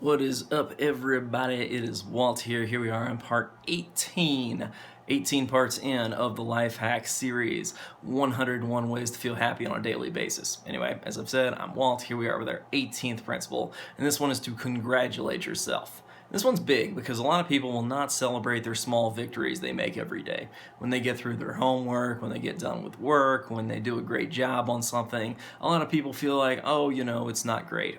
What is up, everybody? It is Walt here. Here we are on part 18. 18 parts in of the Life Hack series, 101 Ways to Feel Happy on a Daily Basis. Anyway, as I've said, I'm Walt. Here we are with our 18th principle, and this one is to congratulate yourself. This one's big because a lot of people will not celebrate their small victories they make every day. When they get through their homework, when they get done with work, when they do a great job on something, a lot of people feel like, oh, it's not great.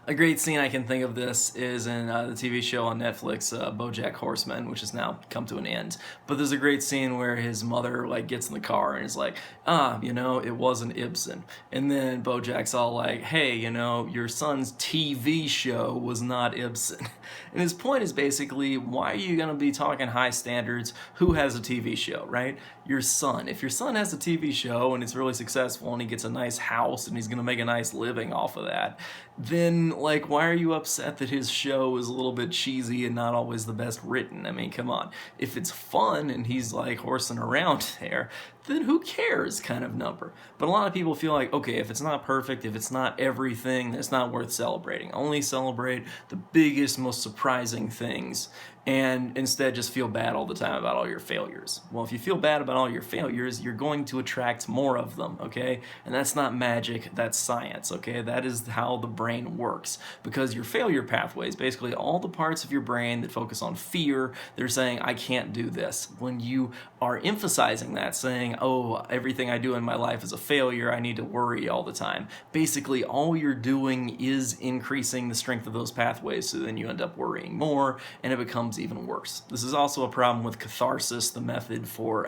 A great scene I can think of this is in the TV show on Netflix, BoJack Horseman, which has now come to an end. But there's a great scene where his mother gets in the car and is like, it wasn't Ibsen. And then BoJack's all like, hey, your son's TV show was not Ibsen. And his point is basically, why are you gonna be talking high standards? Who has a TV show, right? Your son. If your son has a TV show and it's really successful and he gets a nice house and he's gonna make a nice living off of that, then why are you upset that his show is a little bit cheesy and not always the best written? I mean, come on. If it's fun and he's horsing around there, then who cares kind of number. But a lot of people feel like, okay, if it's not perfect, if it's not everything, then it's not worth celebrating. Only celebrate the biggest, most surprising things, and instead just feel bad all the time about all your failures. Well, if you feel bad about all your failures, you're going to attract more of them, okay? And that's not magic, that's science, okay? That is how the brain works. Because your failure pathways, basically all the parts of your brain that focus on fear, they're saying, I can't do this. When you are emphasizing that, saying, oh, everything I do in my life is a failure, I need to worry all the time. Basically, all you're doing is increasing the strength of those pathways, so then you end up worrying more, and it becomes even worse. This is also a problem with catharsis, the method for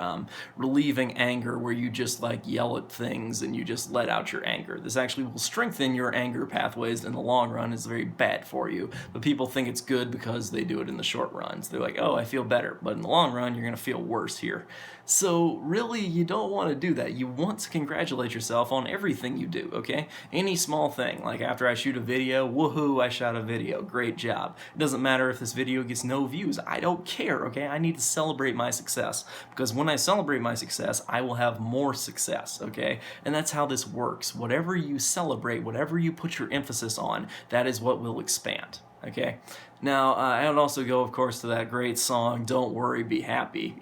relieving anger, where you just yell at things and you just let out your anger. This actually will strengthen your anger pathways in the long run. It's very bad for you, but people think it's good because they do it in the short run. So they're like, oh, I feel better, but in the long run, you're gonna feel worse here. So really, you don't want to do that. You want to congratulate yourself on everything you do, okay? Any small thing, like after I shoot a video, woohoo, I shot a video, great job. It doesn't matter if this video gets no views, I don't care, okay? I need to celebrate my success, because when I celebrate my success, I will have more success, okay? And that's how this works. Whatever you celebrate, whatever you put your emphasis on, that is what will expand. Okay, now I would also go, of course, to that great song, Don't Worry, Be Happy,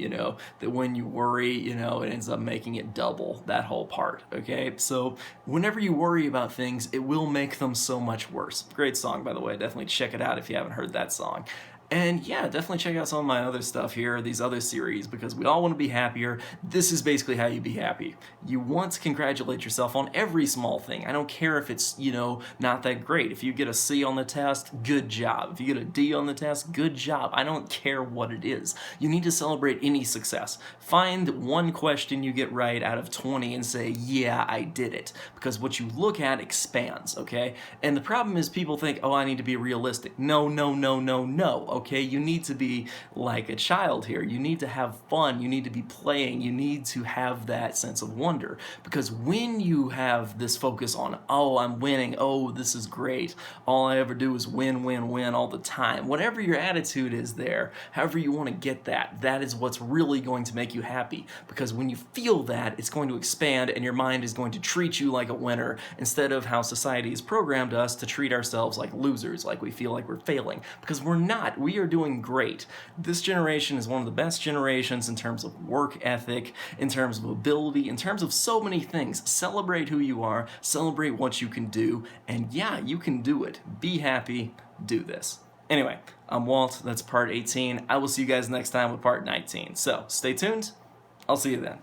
that when you worry, it ends up making it double, that whole part, okay? So whenever you worry about things, it will make them so much worse. Great song, by the way, definitely check it out if you haven't heard that song. And yeah, definitely check out some of my other stuff here, these other series, because we all want to be happier. This is basically how you be happy. You want to congratulate yourself on every small thing. I don't care if it's, not that great. If you get a C on the test, good job. If you get a D on the test, good job. I don't care what it is. You need to celebrate any success. Find one question you get right out of 20 and say, yeah, I did it. Because what you look at expands, okay? And the problem is people think, oh, I need to be realistic. No, no, no, no, no. Okay, you need to be like a child here. You need to have fun. You need to be playing. You need to have that sense of wonder. Because when you have this focus on, oh, I'm winning, oh, this is great, all I ever do is win, win, win all the time, whatever your attitude is there, however you want to get that, that is what's really going to make you happy. Because when you feel that, it's going to expand and your mind is going to treat you like a winner instead of how society has programmed us to treat ourselves like losers, like we feel like we're failing. Because we're not. We are doing great. This generation is one of the best generations in terms of work ethic, in terms of ability, in terms of so many things. Celebrate who you are, celebrate what you can do, and yeah, you can do it. Be happy, do this. Anyway, I'm Walt, that's part 18. I will see you guys next time with part 19. So, stay tuned, I'll see you then.